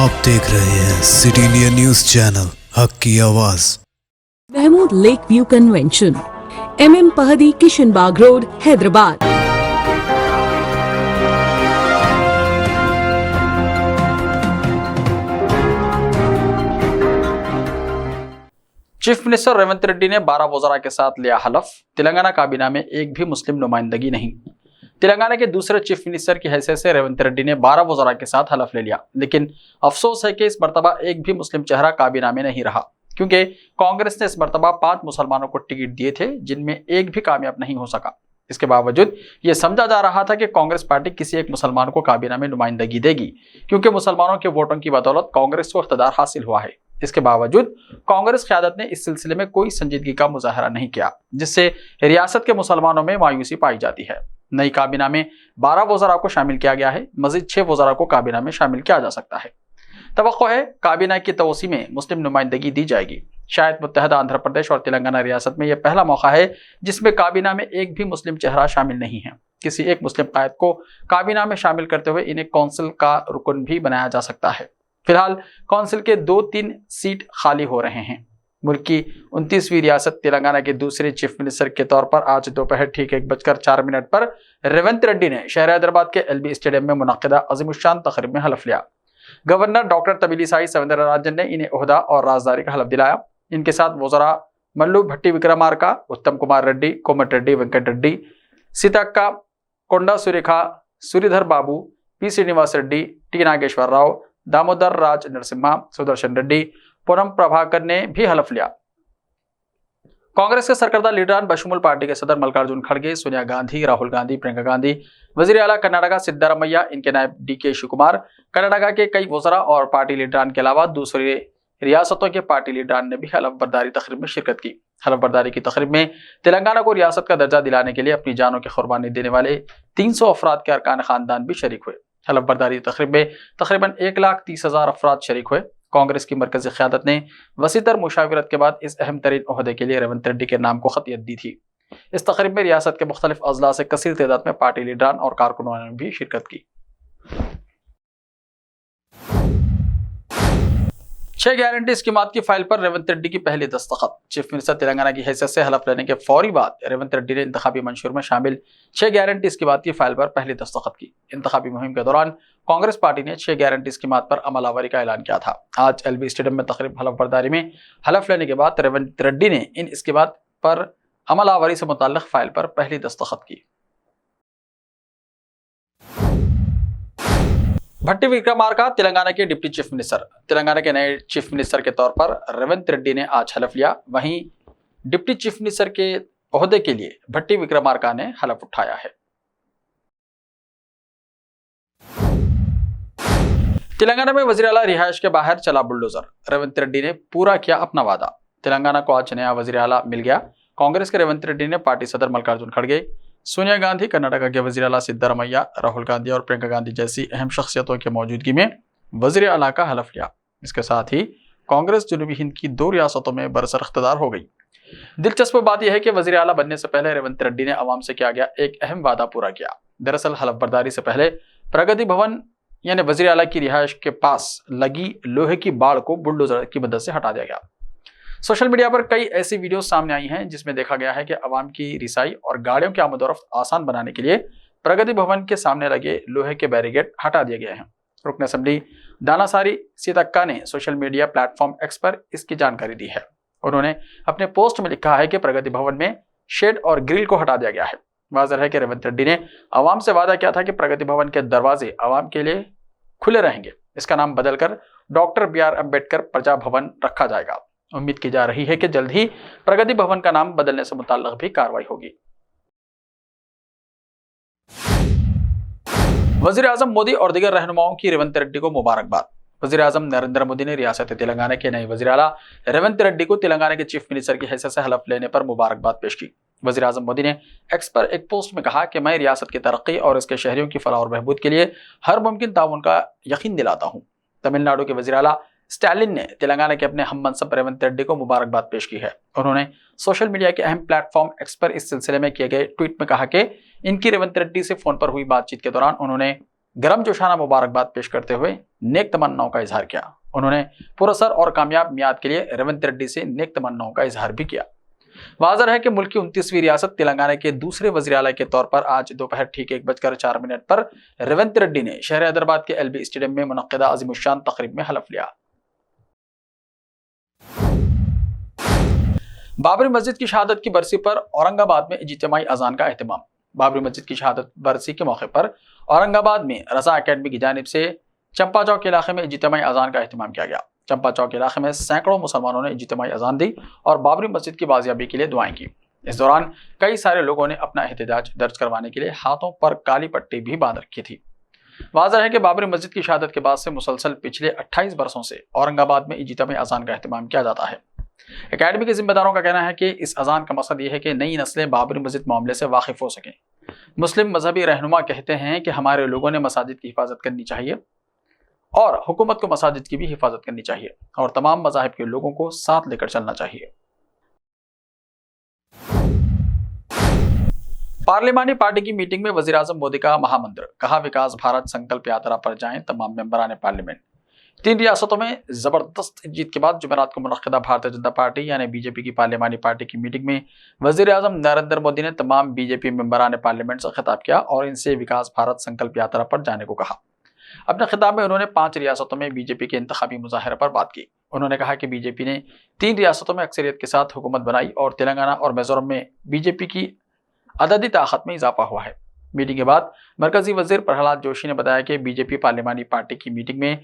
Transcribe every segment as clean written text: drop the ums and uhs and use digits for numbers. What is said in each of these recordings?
आप देख रहे हैं सिटी इंडिया न्यूज चैनल, हक की आवाज। Mahmood lake view convention, MM Pahadi, Kishanbagh road, Hyderabad. Chief minister Revanth Reddy ने 12 वज़रा के साथ लिया हलफ। तेलंगाना काबीना में एक भी मुस्लिम नुमाइंदगी नहीं। तेलंगाना के दूसरे चीफ मिनिस्टर की हैसियत से रेवंत रेड्डी ने 12 वज़रा के साथ हलफ ले लिया, लेकिन अफसोस है कि इस मर्तबा एक भी मुस्लिम चेहरा काबीना में नहीं रहा, क्योंकि कांग्रेस ने इस मर्तबा 5 मुसलमानों को टिकट दिए थे, जिनमें एक भी कामयाब नहीं हो सका। इसके बावजूद यह समझा जा रहा था कि कांग्रेस पार्टी किसी एक मुसलमान को काबीना में नुमाइंदगी देगी, क्योंकि मुसलमानों के वोटों की बदौलत कांग्रेस को इख्तियार हासिल हुआ है। इसके बावजूद कांग्रेस क़यादत ने इस सिलसिले में कोई संजीदगी का मुजाहरा नहीं किया, जिससे रियासत के मुसलमानों में मायूसी पाई जाती है। नई काबीना में 12 वज़रा को शामिल किया गया है, मजीद 6 वज़रा को काबीना में शामिल किया जा सकता है। तवक्को है काबीना की तवसी में मुस्लिम नुमाइंदगी दी जाएगी। शायद मुत्तहदा आंध्र प्रदेश और तेलंगाना रियासत में यह पहला मौका है जिसमें काबीना में एक भी मुस्लिम चेहरा शामिल नहीं है। किसी एक मुस्लिम कायद को काबीना में शामिल करते हुए इन्हें कौंसिल का रुकन भी बनाया जा सकता है। फिलहाल कौंसिल के 2-3 सीट खाली हो रहे हैं। मुल्क की 29वीं रियासत तेलंगाना के दूसरे चीफ मिनिस्टर के तौर पर आज दोपहर ठीक 1:04 पर रेवंत रेड्डी ने शहर हैदराबाद के LB स्टेडियम में मुनक्किदा अज़ीमुश्शान तक़रीब में हलफ लिया। गवर्नर डॉक्टर तमिलिसाई सौंदरराजन ने इन्हें ओहदा और राजदारी का हलफ दिलाया। इनके साथ वज़रा मल्लू भट्टी विक्रमार्का, उत्तम कुमार रेड्डी, कोमट रेड्डी, वेंकट रेड्डी, सीतक्का, कोंडा सुरेखा, सूरीधर बाबू, P श्रीनिवास रेड्डी, T नागेश्वर राव, दामोदर राज नरसिम्हा, सुदर्शन रेड्डी, पूनम प्रभाकर ने भी हलफ लिया। कांग्रेस के सरकर्दा लीडरान बशमुल पार्टी के सदर मल्लिकार्जुन खड़गे, सोनिया गांधी, राहुल गांधी, प्रियंका गांधी, वजीर आला कर्नाटका सिद्धारमैया, इनके नायब DK शिवकुमार, कर्नाटका के कई वज़रा और पार्टी लीडरान के अलावा दूसरी रियासतों के पार्टी लीडरान ने भी हलफ बर्दारी तकरीब में शिरकत की। हलफ बर्दारी की तकरीब में तेलंगाना को रियासत का दर्जा दिलाने के लिए अपनी जानों की कुर्बानी देने वाले 300 अफराद के अरकान खानदान भी शरीक हुए। हलफ बर्दारी तकरीब में तकरीबन 1,30,000 अफराद शरीक हुए। कांग्रेस की मरकजी क़यादत ने वसीतर मुशावरत के बाद इस अहम तरीन ओहदे के लिए रेवंत रेड्डी के नाम को खतियत दी थी। इस तकरीब में रियासत के मुख्तलिफ अजला से कसीर तादाद में पार्टी लीडरान और कारकुनों ने भी शिरकत की। 6 गारंटी स्कीमात की फाइल पर रेवंत रेड्डी की पहली दस्तखत। चीफ मिनिस्टर तेलंगाना की हैसियत से हलफ लेने के फौरी बाद रेवंत रेड्डी ने इंतखाबी मंशूर में शामिल 6 गारंटी स्कीमात की फाइल पर पहली दस्तखत की। इंतखाबी मुहिम के दौरान कांग्रेस पार्टी ने 6 गारंटी स्कीमात पर अमल आवरी का ऐलान किया था। आज LB स्टेडियम में तकरीब हलफ बर्दारी में हलफ लेने के बाद रेवंत रेड्डी ने इन स्कीमात पर अमल आवरी से मुताल्लिक फाइल पर पहली दस्तखत की। भट्टी विक्रमार्का तेलंगाना के डिप्टी चीफ मिनिस्टर। तेलंगाना के नए चीफ मिनिस्टर के तौर पर रेवंत रेड्डी ने आज हलफ लिया। वहीं डिप्टी चीफ मिनिस्टर के ओहदे के लिए भट्टी विक्रमार्का ने हलफ उठाया है। तेलंगाना में वजीर आला रिहाइश के बाहर चला बुलडोजर। रेवंत रेड्डी ने पूरा किया अपना वादा। तेलंगाना को आज नया वजीर आला मिल गया। कांग्रेस के रेवंत रेड्डी ने पार्टी सदर मल्लिकार्जुन खड़गे, सोनिया गांधी, कर्नाटका के वजीर आला सिद्धारमैया, राहुल गांधी और प्रियंका गांधी जैसी अहम शख्सियतों की मौजूदगी में वजीर आला का हलफ लिया। इसके साथ ही कांग्रेस जनूबी हिंद की 2 रियासतों में बरसर इख्तियार हो गई। दिलचस्प बात यह है कि वजीर आला बनने से पहले रेवंत रेड्डी ने अवाम से किया गया एक अहम वादा पूरा किया। दरअसल हलफ बर्दारी से पहले प्रगति भवन यानी वजीर आला की रिहाइश के पास लगी लोहे की बाड़ को बुलडोजर की मदद से हटा दिया गया। सोशल मीडिया पर कई ऐसी वीडियो सामने आई हैं जिसमें देखा गया है कि अवाम की रिसाई और गाड़ियों की आमद-ओ-रफ्त आसान बनाने के लिए प्रगति भवन के सामने लगे लोहे के बैरिकेड हटा दिए गए हैं। रुकन असेंबली दानासारी सीतक्का ने सोशल मीडिया प्लेटफॉर्म X पर इसकी जानकारी दी है। उन्होंने अपने पोस्ट में लिखा है कि प्रगति भवन में शेड और ग्रिल को हटा दिया गया है। वाज़ेह है कि रेवंत रेड्डी ने अवाम से वादा किया था कि प्रगति भवन के दरवाजे अवाम के लिए खुले रहेंगे। इसका नाम बदलकर डॉक्टर BR अम्बेडकर प्रजा भवन रखा जाएगा। उम्मीद की जा रही है कि जल्द ही प्रगति भवन का नाम बदलने से मुताल्लिक भी कार्रवाई होगी। वजीर आजम मोदी और दीगर रहनुमाओं की रेवंत रेड्डी को मुबारकबाद। वजीर आजम नरेंद्र मोदी ने रियासत तेलंगाना के नए वजीर आला रेवंत रेड्डी को तेलंगाना के चीफ मिनिस्टर की हैसियत से हलफ लेने पर मुबारकबाद पेश की। वजीर आजम मोदी ने X पर एक पोस्ट में कहा कि मैं रियासत की तरक्की और इसके शहरियों की फलाह और बहबूद के लिए हर मुमकिन ताउन का यकीन दिलाता हूँ। तमिलनाडु के वजीर आला स्टालिन ने तेलंगाना के अपने हम मनसब रेवंत रेड्डी को मुबारकबाद पेश की है। उन्होंने सोशल मीडिया के अहम प्लेटफॉर्म X पर इस सिलसिले में किए गए ट्वीट में कहा कि इनकी रेवंत रेड्डी से फोन पर हुई बातचीत के दौरान उन्होंने गर्म जोशाना मुबारकबाद पेश करते हुए नेक तमन्नाओं का इजहार किया। उन्होंने पुरअसर और कामयाब मियाद के लिए रेवंत रेड्डी से नेक तमन्नाओं का इजहार भी किया। वाज़ेह है कि मुल्क की 29वीं रियासत तेलंगाना के दूसरे वज़ीर आला के तौर पर आज दोपहर ठीक 1:04 पर रेवंत रेड्डी ने शहर हैदराबाद के एलबी स्टेडियम में मुनक्किदा अज़ीमुश्शान तक़रीब में हलफ लिया। बाबरी मस्जिद की शहादत की बरसी पर औरंगाबाद में इज्तिमाई अजान का एहतमाम। बाबरी मस्जिद की शहादत बरसी के मौके पर औरंगाबाद में रज़ा अकेडमी की जानिब से चंपा चौक इलाके में इज्तिमाई अजान का एहतमाम किया गया। चंपा चौक इलाके में सैकड़ों मुसलमानों ने इज्तिमाई अजान दी और बाबरी मस्जिद की बाजियाबी के लिए दुआएं की। इस दौरान कई सारे लोगों ने अपना एहतजाज दर्ज करवाने के लिए हाथों पर काली पट्टी भी बांध रखी थी। वाज़ेह है कि बाबरी मस्जिद की शहादत के बाद से मुसलसल पिछले 28 बरसों से औरंगाबाद में इज्तिमाई अजान का एहतमाम किया जाता है। एकेडमी के जिम्मेदारों का कहना है कि इस अजान का मकसद यह है कि नई नस्लें बाबरी मस्जिद मामले से वाकिफ हो सकें। मुस्लिम मजहबी रहनुमा कहते हैं कि हमारे लोगों ने मसाजिद की हिफाजत करनी चाहिए और हुकूमत को मसाजिद की भी हिफाजत करनी चाहिए और तमाम मज़ाहिब के लोगों को साथ लेकर चलना चाहिए। पार्लिमानी पार्टी की मीटिंग में वज़ीर आज़म मोदी का महामंत्र, कहा विकास भारत संकल्प यात्रा पर जाएं तमाम मेंबरान पार्लियामेंट। 3 रियासतों में जबरदस्त जीत के बाद जुमेरात को मुनक्किदा भारतीय जनता पार्टी यानी बीजेपी की पार्लिमानी पार्टी की मीटिंग में वज़ीर आज़म नरेंद्र मोदी ने तमाम बीजेपी मेंबरान पार्लियामेंट से खिताब किया और इनसे विकास भारत संकल्प यात्रा पर जाने को कहा। अपने खिताब में उन्होंने 5 रियासतों में बीजेपी के इंतखाबी मुजाहरे पर बात की। उन्होंने कहा कि बीजेपी ने 3 रियासतों में अक्सरियत के साथ हुकूमत बनाई और तेलंगाना और मिजोरम में बीजेपी की अददी ताकत में इजाफा हुआ है। मीटिंग के बाद मरकजी वजीर प्रहलाद जोशी ने बताया कि बीजेपी पार्लिमानी पार्टी की मीटिंग में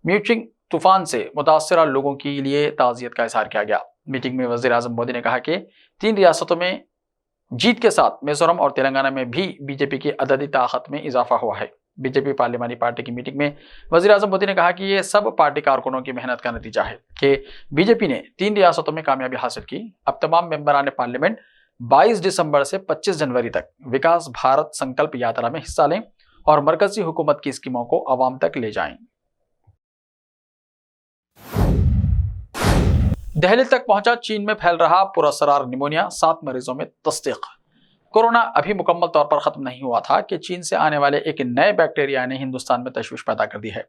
म्यूचिंग तूफान से मुतासरा लोगों के लिए ताज़ियत का इजहार किया गया। मीटिंग में वज़ीर आज़म मोदी ने कहा कि 3 रियासतों में जीत के साथ मिजोरम और तेलंगाना में भी बीजेपी की अददी ताकत में इजाफा हुआ है। बीजेपी पार्लिमानी पार्टी की मीटिंग में वज़ीर आज़म मोदी ने कहा कि ये सब पार्टी कारकुनों की मेहनत का नतीजा है कि बीजेपी ने 3 रियासतों में कामयाबी हासिल की। अब तमाम मेंबरान पार्लियामेंट 22 दिसंबर से 25 जनवरी तक विकास भारत संकल्प यात्रा में हिस्सा लें और मरकजी हुकूमत की स्कीमों को आवाम तक ले जाएं। दिल्ली तक पहुंचा चीन में फैल रहा पुरअसरार निमोनिया, 7 मरीजों में तस्दीक। कोरोना अभी मुकम्मल तौर पर खत्म नहीं हुआ था कि चीन से आने वाले एक नए बैक्टीरिया ने हिंदुस्तान में तशवीश पैदा कर दी है।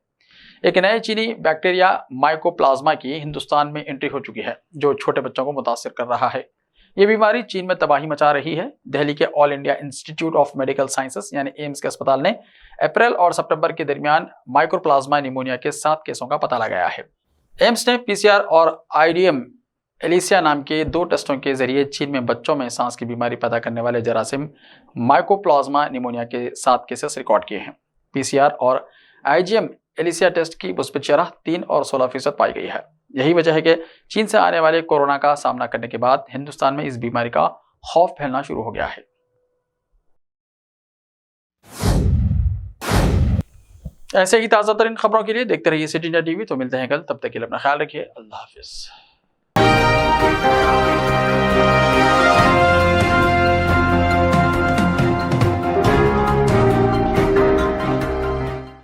एक नए चीनी बैक्टीरिया माइकोप्लाज्मा की हिंदुस्तान में एंट्री हो चुकी है जो छोटे बच्चों को मुतासिर कर रहा है। ये बीमारी चीन में तबाही मचा रही है। दिल्ली के all India institute of medical sciences यानी एम्स के अस्पताल ने अप्रैल और सितंबर के दरमियान माइकोप्लाज्मा निमोनिया के 7 केसों का पता लगाया है। एम्स ने पीसीआर और आईडीएम एलिसिया नाम के 2 टेस्टों के जरिए चीन में बच्चों में सांस की बीमारी पैदा करने वाले जरासीम माइकोप्लाज्मा निमोनिया के 7 केसेस रिकॉर्ड किए हैं। पीसीआर और आईजीएम एलिसिया टेस्ट की मुस्बत शरह 3 और 16% पाई गई है। यही वजह है कि चीन से आने वाले कोरोना का सामना करने के बाद हिंदुस्तान में इस बीमारी का खौफ फैलना शुरू हो गया है। ऐसे ही ताज़ा तरीन खबरों के लिए देखते रहिए सिटी इंडिया टीवी। तो मिलते हैं कल, तब तक के लिए अपना ख्याल रखिए। अल्लाह हाफिज।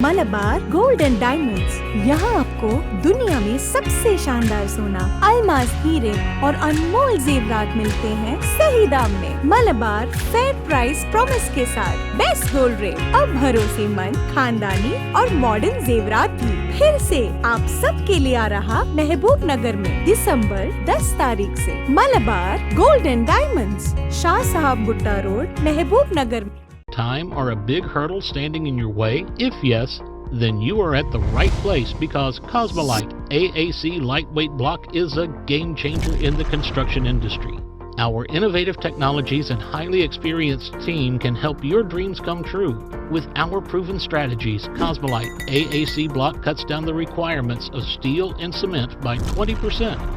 मलबार गोल्ड एंड डायमंड्स, यहाँ आपको दुनिया में सबसे शानदार सोना, अलमास हीरे और अनमोल जेवरात मिलते हैं सही दाम में। मलबार फेयर प्राइस प्रॉमिस के साथ बेस्ट गोल्ड रेट, अब भरोसेमंद, खानदानी और मॉडर्न जेवरात भी फिर से आप सबके लिए आ रहा महबूब नगर में दिसंबर 10 तारीख से। Malabar gold and diamonds, Shah साहब Gutta road, Mehboob Nagar. Time or a big hurdle standing in your way? If yes, then you are at the right place because Cosmolite AAC lightweight block is a game changer in the construction industry. Our innovative technologies and highly experienced team can help your dreams come true. With our proven strategies, Cosmolite AAC block cuts down the requirements of steel and cement by 20%,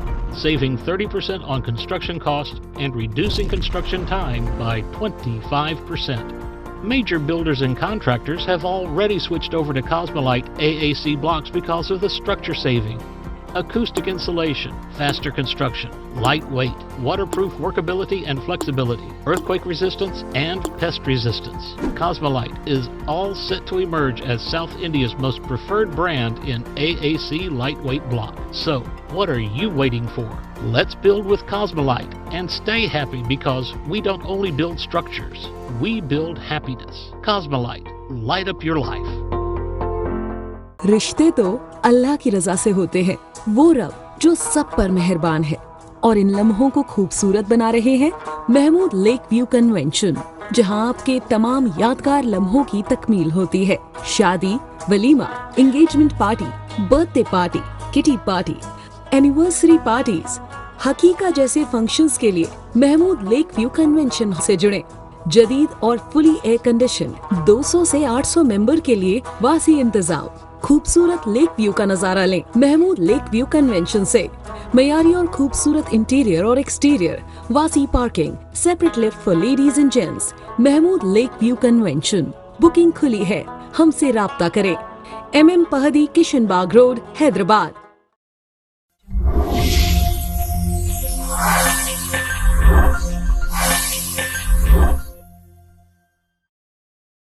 saving 30% on construction costs and reducing construction time by 25%. Major builders and contractors have already switched over to Cosmolite AAC blocks because of the structure saving, acoustic insulation, faster construction, lightweight, waterproof workability and flexibility, earthquake resistance, and pest resistance. Cosmolite is all set to emerge as South India's most preferred brand in AAC lightweight block. So, what are you waiting for? Let's build with Cosmolite and stay happy because we don't only build structures, we build happiness. Cosmolite, light up your life. रिश्ते तो अल्लाह की रजा से होते हैं, वो रब जो सब पर मेहरबान है। और इन लम्हों को खूबसूरत बना रहे हैं महमूद लेक व्यू कन्वेंशन, जहां आपके तमाम यादगार लम्हों की तकमील होती है। शादी, वलीमा, engagement party, birthday party, kitty party, anniversary parties, हकीका जैसे फंक्शंस के लिए महमूद लेक व्यू कन्वेंशन से जुड़े। जदीद और फुली एयर कंडीशन 200 से 800 मेंबर के लिए वासी इंतजाम। खूबसूरत लेक व्यू का नजारा लें महमूद लेक व्यू कन्वेंशन से। मयारी और खूबसूरत इंटीरियर और एक्सटीरियर, वासी parking, separate lift for ladies and gents. Mahmood lake view convention. Booking खुली है, हमसे राब्ता करें। MM Pahadi, Kishan Bagh road, Hyderabad.